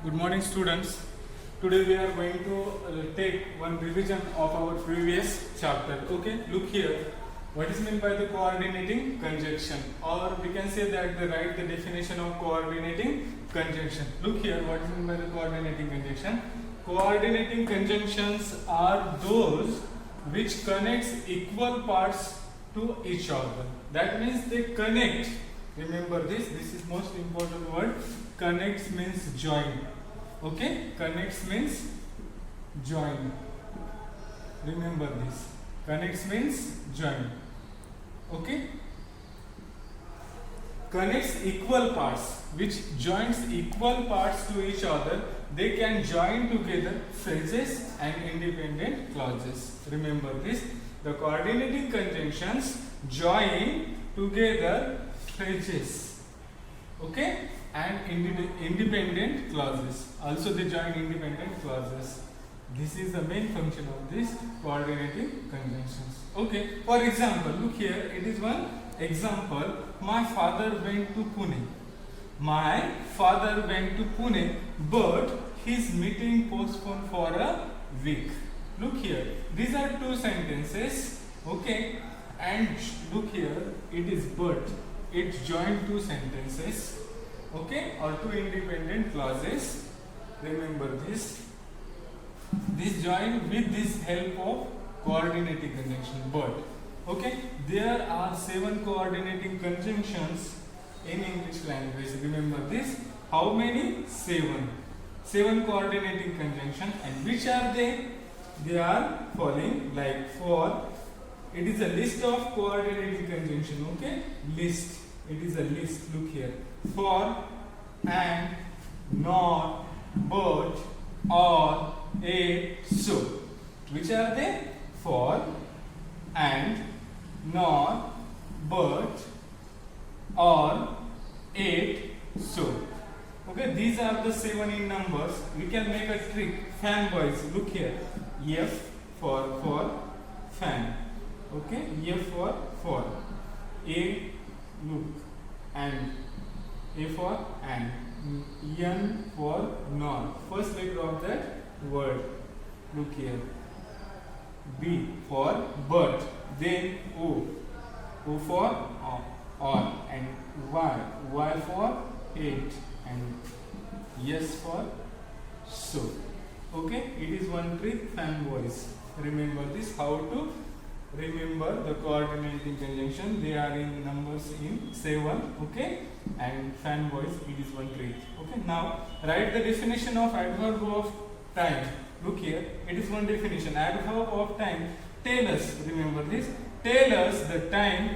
Good morning, students. Today we are going to take one revision of our previous chapter. Okay, look here. What is meant by the coordinating conjunction, or we can say that write the definition of coordinating conjunction. Look here. What is meant by the coordinating conjunction? Coordinating conjunctions are those which connects equal parts to each other. That means they connect. Remember this. This is most important word. Connects means join. Okay, connects means join. Remember this. Connects means join. Okay, connects equal parts, which joins equal parts to each other. They can join together phrases and independent clauses. Remember this. The coordinating conjunctions join together phrases. Okay, and independent clauses. Also they join independent clauses. This is the main function of these coordinating conjunctions. Okay, for example, look here, it is one example. My father went to Pune. My father went to Pune, but his meeting postponed for a week. Look here, these are two sentences. Okay, and look here, it is but. It joined two sentences. Okay, or two independent clauses. Remember this. This joined with this help of coordinating conjunction but. Okay, there are 7 coordinating conjunctions in English language. Remember this. How many? 7. 7 coordinating conjunctions, and which are they? They are following like for. It is a list of coordinating conjunction. Okay, list. It is a list. Look here. For, and, not, but, or, a, so. Which are they? For, and, not, but, or, eight, so. Okay, these are the 7 in numbers. We can make a trick. Fanboys, look here. F for fan. Okay, F for. A, look, and. A for and. N for not. First letter of that word. Look here. B for but. Then O. O for on. And Y. Y for 8. And yes for so. Okay, it is one trick, fanboys. Remember this. How to remember the coordinating conjunction? They are in numbers in 7. Okay, and fanboys, it is one trick. Okay, now write the definition of adverb of time. Look here, it is one definition. Adverb of time tell us, remember this, tell us the time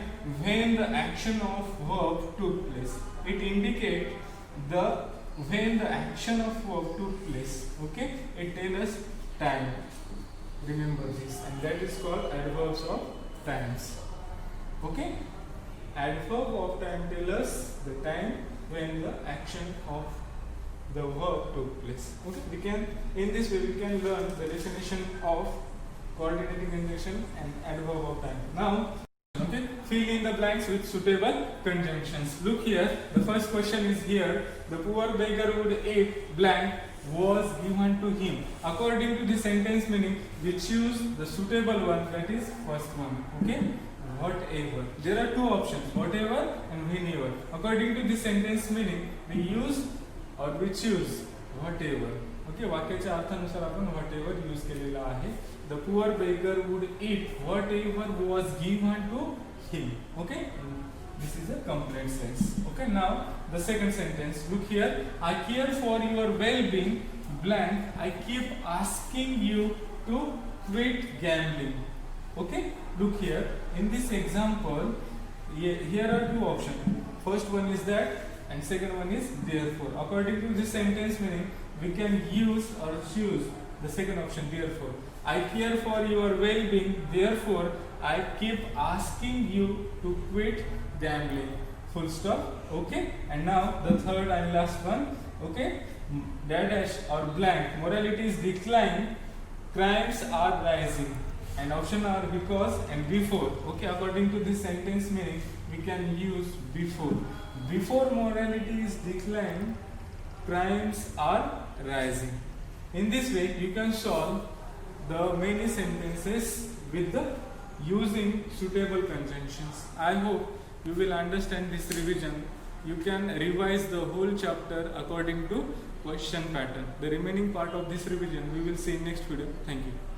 when the action of verb took place. It indicates the when the action of verb took place. Okay, it tells us time. Remember this, and that is called adverbs of times. Okay, adverb of time tells us the time when the action of the verb took place. Okay, we can, in this way we can learn the definition of coordinating conjunction and adverb of time. Now, okay, fill in the blanks with suitable conjunctions. Look here, the first question is here. The poor beggar would eat blank was given to him. According to the sentence meaning, we choose the suitable one, that is first one. Okay, whatever. There are two options, whatever and whenever. According to the sentence meaning, we use or we choose whatever. Okay, वाक्याच्या अर्थानुसार आपण whatever use केलेला आहे. The poor beggar would eat whatever was given to him. Okay, this is a complete sense. Okay, now the second sentence. Look here. I care for your well-being. Blank. I keep asking you to quit gambling. Okay. Look here. In this example, here are two options. First one is that, and second one is therefore. According to this sentence meaning, we can use or choose the second option. Therefore, I care for your well-being. Therefore, I keep asking you to quit gambling. Full stop. Okay, and now the third and last one. Okay, dash or blank. Morality is decline. Crimes are rising. And option are because and before. Okay, according to this sentence meaning, we can use before. Before morality is decline, crimes are rising. In this way, you can solve the many sentences with the using suitable conjunctions. I hope you will understand this revision. You can revise the whole chapter according to question pattern. The remaining part of this revision we will see in next video. Thank you.